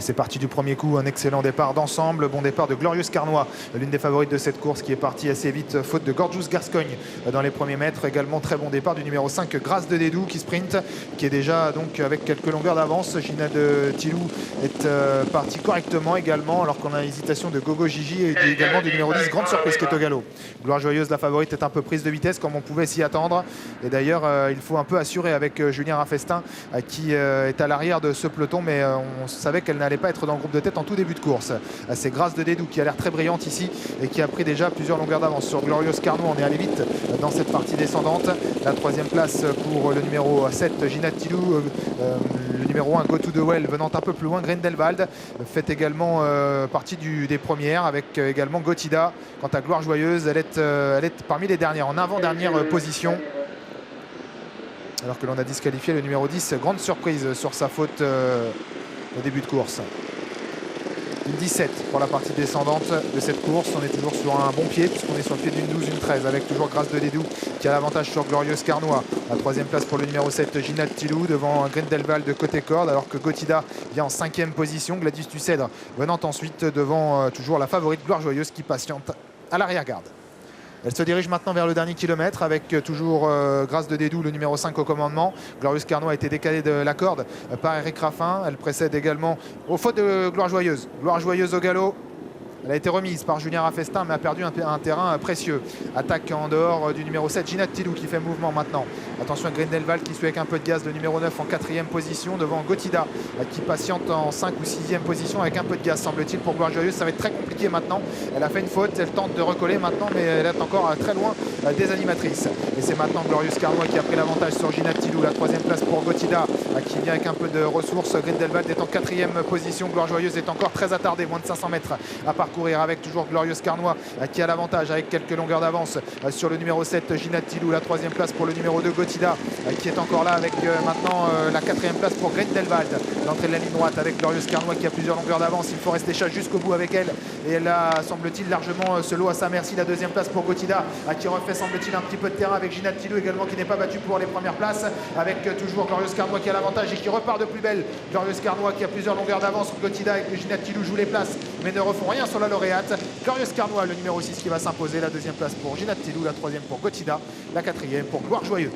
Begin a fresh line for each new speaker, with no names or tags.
C'est parti du premier coup, un excellent départ d'ensemble, bon départ de Glorious Carnois, l'une des favorites de cette course qui est partie assez vite, faute de Gorgeous Gascogne dans les premiers mètres. Également très bon départ du numéro 5, Grâce de Dédou qui sprint, qui est déjà donc avec quelques longueurs d'avance. Gina de Tilou est partie correctement également, alors qu'on a hésitation de Gogo Gigi et également du numéro 10, Grande Surprise qui est au galop. Gloire Joyeuse, la favorite, est un peu prise de vitesse comme on pouvait s'y attendre. Et d'ailleurs, il faut un peu assurer avec Julien Raffestin qui est à l'arrière de ce peloton, mais on savait qu'elle n'allait pas être dans le groupe de tête en tout début de course. C'est Grâce de Dédou qui a l'air très brillante ici et qui a pris déjà plusieurs longueurs d'avance sur Glorious Carnois. On est allé vite dans cette partie descendante. La troisième place pour le numéro 7, Gina Tilou. Le numéro 1, Go to the Well, venant un peu plus loin. Grindelwald fait également partie des premières, avec également Gotida. Quant à Gloire Joyeuse, elle est parmi les dernières, en avant-dernière position. Alors que l'on a disqualifié le numéro 10, Grande Surprise sur sa faute au début de course. Une 17 pour la partie descendante de cette course. On est toujours sur un bon pied puisqu'on est sur le pied d'une 12, une 13 avec toujours Grâce de Dédou qui a l'avantage sur Glorious Carnois. La troisième place pour le numéro 7, Gina Tilou devant Grindelwald de côté corde, alors que Gotida vient en 5e position. Gladys Ducèdre venant ensuite devant toujours la favorite Gloire Joyeuse qui patiente à l'arrière-garde. Elle se dirige maintenant vers le dernier kilomètre avec toujours Grâce de Dédou, le numéro 5 au commandement. Glorious Carnois a été décalé de la corde par Eric Raffin. Elle précède également aux fautes de Gloire Joyeuse. Gloire Joyeuse au galop. Elle a été remise par Julien Raffestin mais a perdu un terrain précieux. Attaque en dehors du numéro 7, Gina Tilou qui fait mouvement maintenant. Attention à Grindelwald qui suit avec un peu de gaz, le numéro 9 en 4e position devant Gotida qui patiente en 5 ou 6e position avec un peu de gaz semble-t-il pour Gloire Joyeuse. Ça va être très compliqué maintenant. Elle a fait une faute, elle tente de recoller maintenant mais elle est encore très loin des animatrices. Et c'est maintenant Glorious Carnois qui a pris l'avantage sur Gina Tilou. La 3e place pour Gotida qui vient avec un peu de ressources. Grindelwald est en 4e position. Gloire Joyeuse est encore très attardée, moins de 500 mètres à parcourir avec toujours Glorious Carnois qui a l'avantage avec quelques longueurs d'avance sur le numéro 7, Gina Tilou. La 3e place pour le numéro 2, Gotida qui est encore là avec maintenant la 4e place pour Grindelwald. L'entrée de la ligne droite avec Glorious Carnois qui a plusieurs longueurs d'avance. Il faut rester chasse jusqu'au bout avec elle et elle a semble-t-il largement ce lot à sa merci. La 2e place pour Gotida qui refait semble-t-il un petit peu de terrain avec Gina Tilou également qui n'est pas battue pour les premières places, avec toujours Glorious Carnois qui a l'avantage et qui repart de plus belle. Glorious Carnois qui a plusieurs longueurs d'avance. Gotida et Gina Tilou jouent les places mais ne refont rien sur la lauréate. Glorious Carnois, le numéro 6 qui va s'imposer. La 2e place pour Gina Tilou, la 3e pour Gotida, la 4e pour Gloire Joyeuse.